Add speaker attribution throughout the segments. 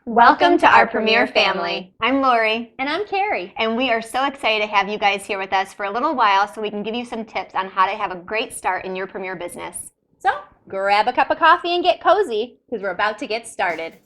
Speaker 1: Welcome to our Premier family. I'm Laurie.
Speaker 2: And I'm Carrie.
Speaker 1: And we are so excited to have you guys here with us for a little while so we can give you some tips on how to have a great start in your Premier business.
Speaker 2: So grab a cup of coffee and get cozy because we're about to get started.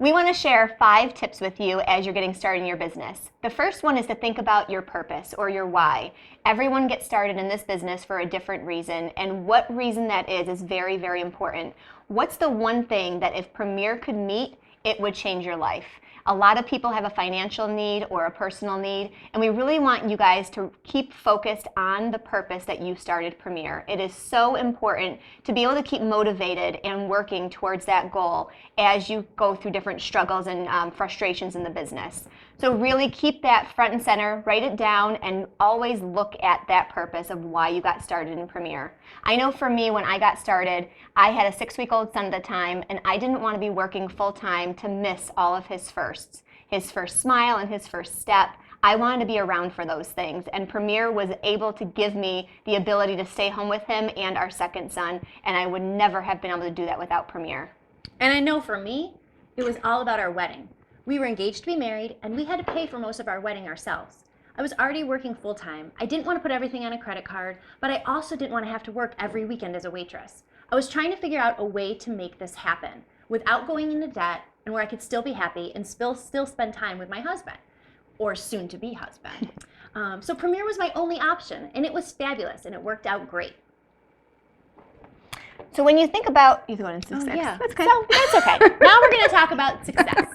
Speaker 1: We want to share 5 tips with you as you're getting started in your business. The first one is to think about your purpose or your why. Everyone gets started in this business for a different reason, and what reason that is very, very important. What's the one thing that if Premier could meet, it would change your life? A lot of people have a financial need or a personal need, and we really want you guys to keep focused on the purpose that you started Premier. It is so important to be able to keep motivated and working towards that goal as you go through different struggles and frustrations in the business. So really keep that front and center, write it down, and always look at that purpose of why you got started in Premier. I know for me, when I got started, I had a 6-week-old son at the time, and I didn't want to be working full-time to miss all of his firsts. His first smile and his first step. I wanted to be around for those things, and Premier was able to give me the ability to stay home with him and our second son, and I would never have been able to do that without Premier.
Speaker 2: And I know for me, it was all about our wedding. We were engaged to be married, and we had to pay for most of our wedding ourselves. I was already working full-time. I didn't want to put everything on a credit card, but I also didn't want to have to work every weekend as a waitress. I was trying to figure out a way to make this happen without going into debt and where I could still be happy and still spend time with my husband, or soon-to-be husband. So Premier was my only option, and it was fabulous, and it worked out great.
Speaker 1: So when you think about, you go into success.
Speaker 2: Oh, yeah.
Speaker 1: That's okay.
Speaker 2: So that's okay. Now we're going to talk about success.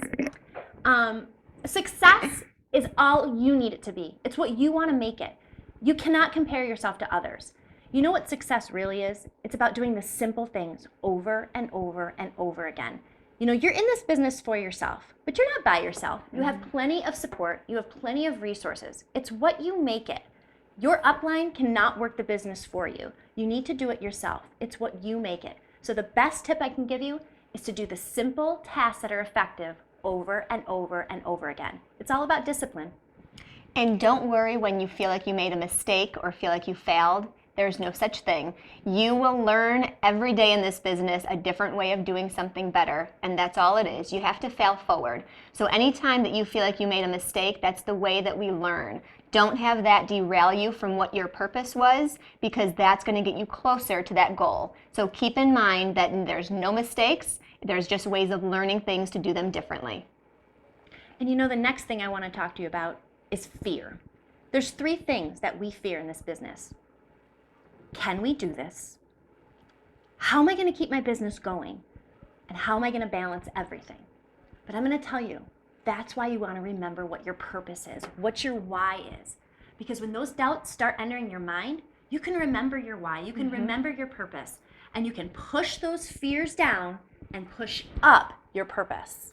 Speaker 2: Success is all you need it to be. It's what you want to make it. You cannot compare yourself to others. You know what success really is? It's about doing the simple things over and over and over again. You know, you're in this business for yourself, but you're not by yourself. You have plenty of support. You have plenty of resources. It's what you make it. Your upline cannot work the business for you. You need to do it yourself. It's what you make it. So the best tip I can give you is to do the simple tasks that are effective over and over and over again. It's all about discipline.
Speaker 1: And don't worry when you feel like you made a mistake or feel like you failed. There's no such thing. You will learn every day in this business a different way of doing something better, and that's all it is. You have to fail forward. So anytime that you feel like you made a mistake, that's the way that we learn. Don't have that derail you from what your purpose was, because that's going to get you closer to that goal. So keep in mind that there's no mistakes. There's just ways of learning things to do them differently.
Speaker 2: And you know, the next thing I want to talk to you about is fear. There's 3 things that we fear in this business. Can we do this? How am I going to keep my business going? And how am I going to balance everything? But I'm going to tell you, that's why you want to remember what your purpose is, what your why is. Because when those doubts start entering your mind, you can remember your why, you can remember your purpose, and you can push those fears down and push up your purpose.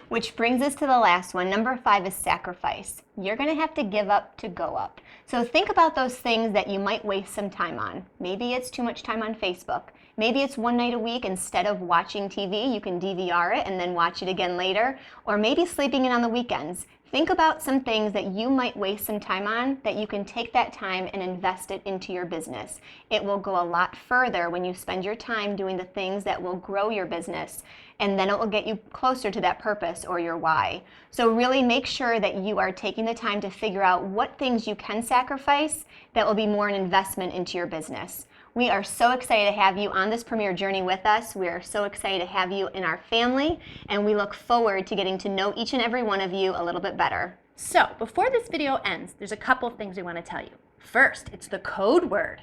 Speaker 1: Which brings us to the last one. Number 5 is sacrifice. You're going to have to give up to go up. So think about those things that you might waste some time on. Maybe it's too much time on Facebook. Maybe it's one night a week instead of watching TV, you can DVR it and then watch it again later. Or maybe sleeping in on the weekends. Think about some things that you might waste some time on that you can take that time and invest it into your business. It will go a lot further when you spend your time doing the things that will grow your business, and then it will get you closer to that purpose or your why. So really make sure that you are taking the time to figure out what things you can sacrifice that will be more an investment into your business. We are so excited to have you on this Premier journey with us. We are so excited to have you in our family, and we look forward to getting to know each and every one of you a little bit better.
Speaker 2: So before this video ends, there's a couple of things we want to tell you. First, it's the code word.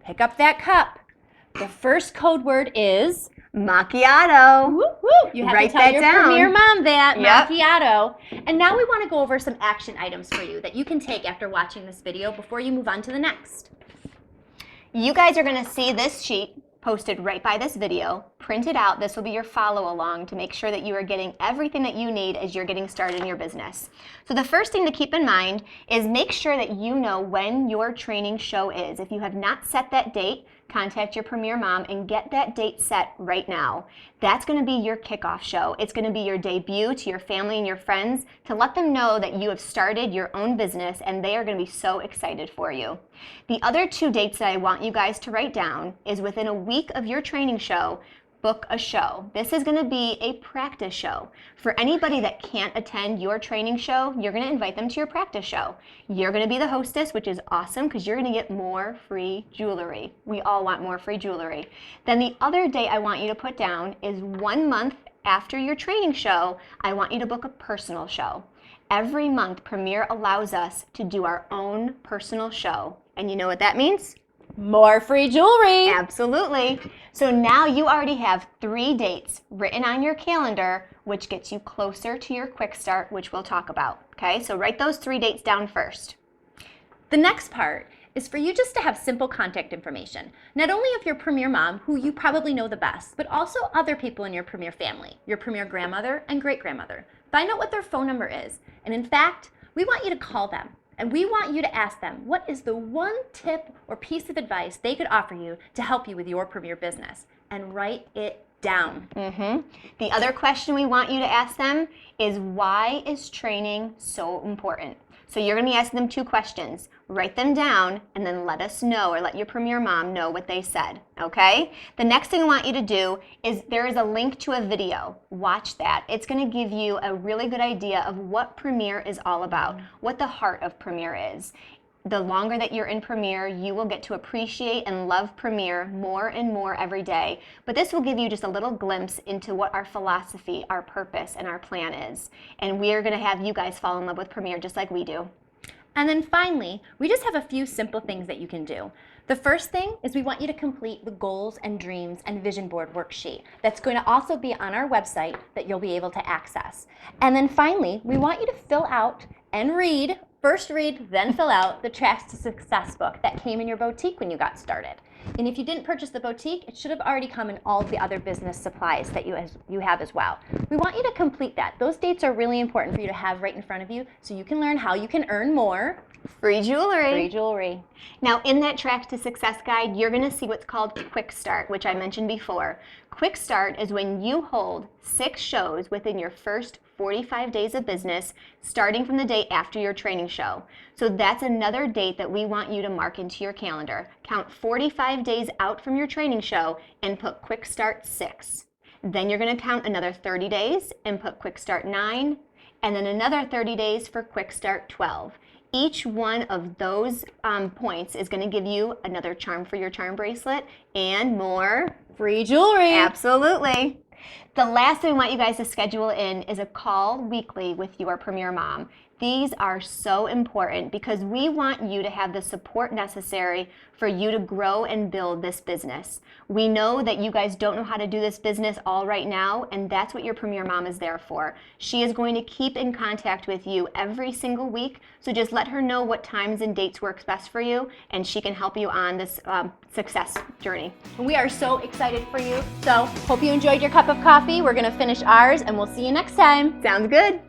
Speaker 2: Pick up that cup. The first code word is
Speaker 1: macchiato.
Speaker 2: Woo, woo. You have
Speaker 1: Write
Speaker 2: to tell
Speaker 1: that
Speaker 2: your
Speaker 1: down.
Speaker 2: Premier mom that,
Speaker 1: Yep.
Speaker 2: macchiato. And now we want to go over some action items for you that you can take after watching this video before you move on to the next.
Speaker 1: You guys are going to see this sheet posted right by this video. Print it out. This will be your follow along to make sure that you are getting everything that you need as you're getting started in your business. So the first thing to keep in mind is make sure that you know when your training show is. If you have not set that date, contact your Premier Mom and get that date set right now. That's going to be your kickoff show. It's going to be your debut to your family and your friends to let them know that you have started your own business, and they are going to be so excited for you. The other 2 dates that I want you guys to write down is within a week of your training show, book a show. This is going to be a practice show. For anybody that can't attend your training show, you're going to invite them to your practice show. You're going to be the hostess, which is awesome because you're going to get more free jewelry. We all want more free jewelry. Then the other date I want you to put down is 1 month after your training show. I want you to book a personal show. Every month, Premier allows us to do our own personal show. And you know what that means?
Speaker 2: More free jewelry.
Speaker 1: Absolutely. So now you already have 3 dates written on your calendar, which gets you closer to your quick start, which we'll talk about. Okay, so write those 3 dates down first.
Speaker 2: The next part is for you just to have simple contact information, not only of your Premier Mom, who you probably know the best, but also other people in your Premier family, your Premier grandmother and great-grandmother. Find out what their phone number is. And in fact, we want you to call them. And we want you to ask them, what is the one tip or piece of advice they could offer you to help you with your Premier business? And write it down.
Speaker 1: The other question we want you to ask them is, why is training so important? So you're going to be asking them 2 questions. Write them down and then let us know, or let your Premier Mom know what they said, okay? The next thing I want you to do is there is a link to a video. Watch that. It's going to give you a really good idea of what Premier is all about, what the heart of Premier is. The longer that you're in Premier, you will get to appreciate and love Premier more and more every day. But this will give you just a little glimpse into what our philosophy, our purpose, and our plan is. And we are going to have you guys fall in love with Premier just like we do.
Speaker 2: And then finally, we just have a few simple things that you can do. The first thing is we want you to complete the goals and dreams and vision board worksheet. That's going to also be on our website that you'll be able to access. And then finally, we want you to fill out and read, first read, then fill out the Tracks to Success book that came in your boutique when you got started. And if you didn't purchase the boutique, it should have already come in all of the other business supplies that you have as well. We want you to complete that. Those dates are really important for you to have right in front of you so you can learn how you can earn more
Speaker 1: free jewelry.
Speaker 2: Free jewelry.
Speaker 1: Now, in that Track to Success guide, you're going to see what's called Quick Start, which I mentioned before. Quick Start is when you hold 6 shows within your first 45 days of business, starting from the day after your training show. So that's another date that we want you to mark into your calendar. Count 45 days out from your training show and put Quick Start 6. Then you're going to count another 30 days and put Quick Start 9, and then another 30 days for Quick Start 12. Each one of those points is going to give you another charm for your charm bracelet and more
Speaker 2: free jewelry.
Speaker 1: Absolutely. The last thing we want you guys to schedule in is a call weekly with your Premier Mom. These are so important because we want you to have the support necessary for you to grow and build this business. We know that you guys don't know how to do this business all right now, and that's what your Premier Mom is there for. She is going to keep in contact with you every single week, so just let her know what times and dates works best for you, and she can help you on this success journey.
Speaker 2: We are so excited for you. So hope you enjoyed your cup of coffee. We're going to finish ours, and we'll see you next time.
Speaker 1: Sounds good.